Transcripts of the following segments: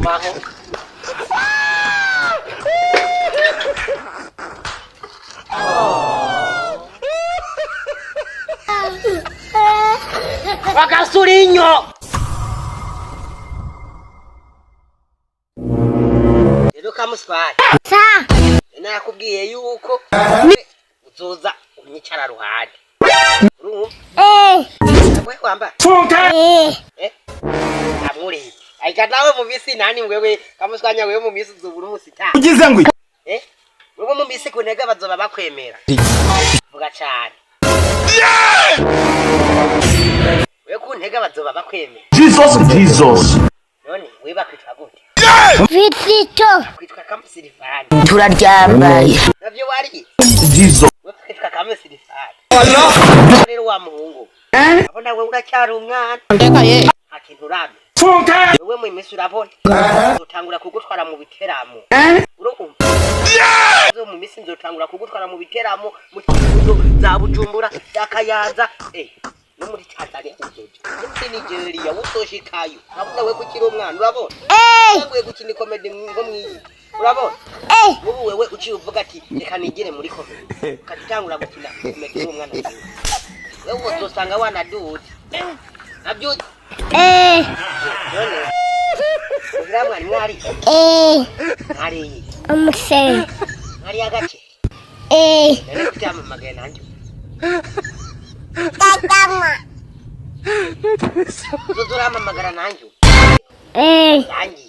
Maho. Wakasurinyo. Rero kamuswari. Sa. Nakubwiye yuko uzoza unyicara ruhande. Wewe kwamba. Funka. Amuri. Aika nawe mu misi nani wewe kamuswanya wewe mu misi uzubura umusita. Ugize ngwi. Wewe mu misi kunega bazoba bakwemera. Vuga cyane. Wewe kuntega bazoba bakwemera. Jesus. None weba kwitwa gute? Vitito. Kwitwa kamusirifani. Turaryambaye. Navyo wari? Jesus. Wewe kwitwa kamusirifani. Rero wa muhungu. Abona wewe uracyari umwana. Ndeka ye. Akintu rame. Funka. Wewe mu imisi urabona. Utangura kugutwara mu biteramo. Urumva? Zo mu misi nzotangura kugutwara mu biteramo mu kibuzo za Bujumbura yakayaza no muri Tanzania uzoje muri Nigeria utoshikayo abona we kukira umwana urabona wewe gukina comedy ngo mwiyi urabona wewe uciye uvuga ati reka nigire muri comedy katangura gukina comedy n'umwana wewe uzosanga wanaduze nabyo none uramwa ni mwari mwari Umse. Mwari agace nene kutama magana nanjye Tatama. Zuzurama magana nanjye nanjye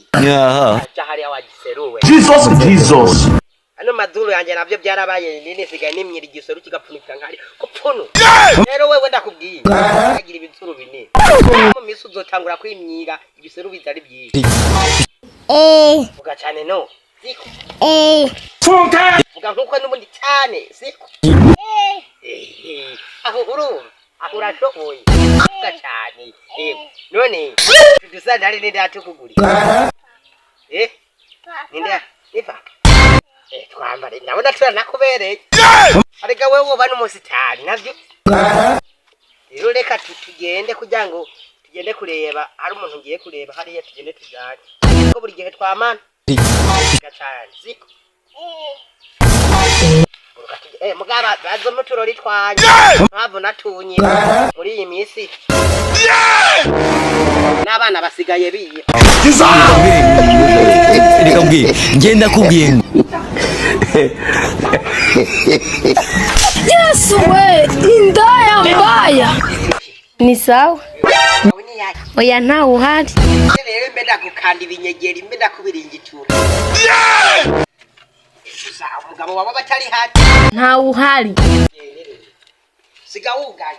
cyahari awagiseruwe Jesus. ano maduru yanjye nabyo byarabaye nini sigaye nimyira igiseru kigapfunika nkari kopfono rero wewe ndakubwiye agira ibitsuru bine mu misi uzotangura kwimyira ibiseru bizari byinshi vuga cyane no siko Funka. vuga nkuko n'ubundi cyane siko aho urumva aho urashoboye vuga cyane none tudusana hari ninde atukugurira ninde iva twambare ndabona turanakubereye ariko wewe uba n'umusitari navyo rero reka tugende kugira ngo tugende kureba hari umuntu ngiye kureba hariya tugende tujanye ko buri gihe twamana gacane siko mugaba bazo muturori twanye mpamvu natunye muri iyi misi n'abana basigaye biye reka mbwira ngenda kubwiye Yesu we, indaya mbaya. Ni sawa? Oya nta uhari. Rero mbenda gukanda ibinyegeri mbenda kubiringitura. Umugabo waba batari hati. Nta uhari. Siga wugaye.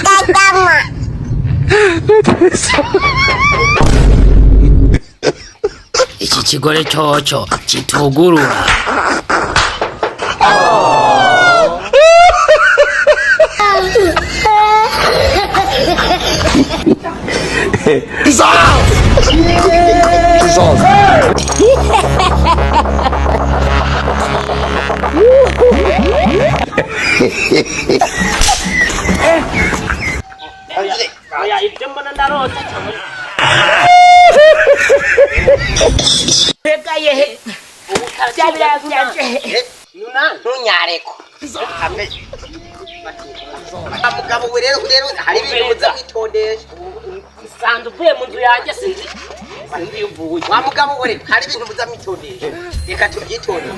Tatama. iki kigore cyoco kitugurura Oya ibyo mbona ndarota Pegaye ubutabya byanje nuna ntunyareko ambe amugabo we rero hari ibintu muza kwitondesha sandu vuye mu nzu yanjye sinzi wa mugabo we hari ibintu muza mwitondesha reka tubyitonde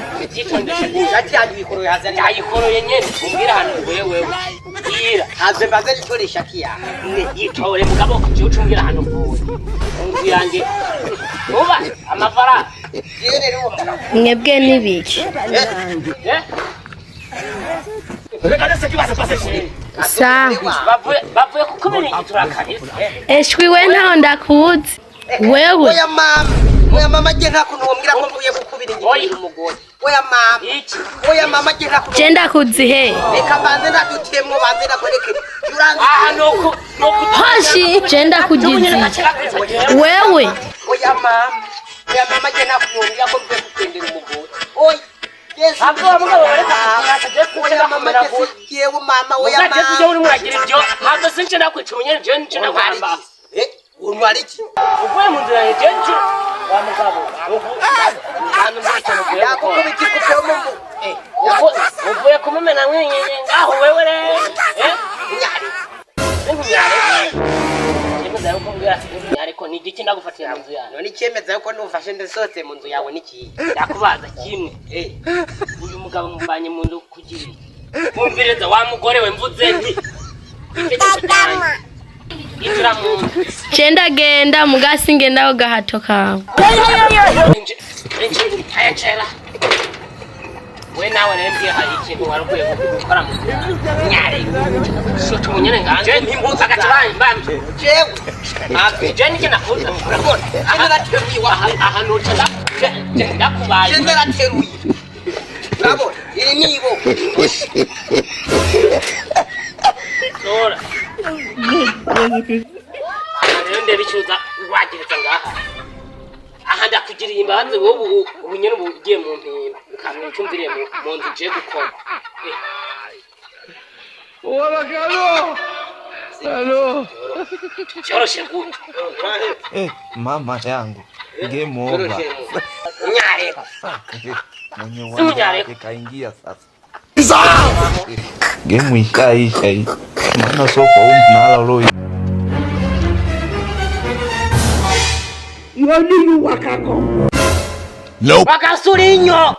ati yanyu bikoro yazari yayikoroye nyene umbwira hano wewe ira haze mbaze gikoresha kiya yitore mugabo cyo umbwira hano vuye inzu yanjye uba amafaranga rero Mwebwe nibiki? Sa. bavuye kukubira igiturakanye Eshwi we ntaho ndakuzi. Wewe. Oya mama je ntakuntu wombwira ko mvuye gukubira ingiro umugore. Oya mama je ntakuntu. Je ndakuzi he. Reka banze ndadutemwo banze ndakwereke. aha noko Hoshi je ndakugizi. Wewe. Oya mama je ntakuntu wombwira ko mvuye gukubira umugore. Oya Hapo mugabo bareka oya mama yewe mama oya mama uje uri muragira ibyo hapo since nakwica umunye je nce nakwamba urwara iki uvuye mu nzira je nce wa mugabo hano muri cyo nuko yakukuba ikikupe mu uvuye kumumena mwenyenye ngaho wewe re nyari ariko ni igiki ndagufatira mu nzu yawe none cyemeza yuko nufashe ndesose mu nzu yawe niki ndakubaza kimwe uyu mugabo mubanye mu nzu kugira kumvireza wa mugore we mvuze nti itura mu nzu Chenda genda mugasi ngenda gahato kawe. Ayacera we nawe nembiye hari ikintu warukwiye gukora mu nzu nyari sio tumunyene nganje ntimbuza agacabaye mbamje jewe je niki nakuza urabona narateruye ahantu cyane ndakubaye narateruye urabona iri nibo sora rero ndebicuza wagereza ngaha aha ndakugiriye imbabazi wowe ubunyene ugiye mu mpimba ukamenya cyumviriye mu nzu je gukora Halo. cyoroshe gute Mama yangu. Game over. nyareka Mwenye wake kaingia sasa. Game ishaisha hii. Maana sofa unalala leo. Nope. wakasurinyo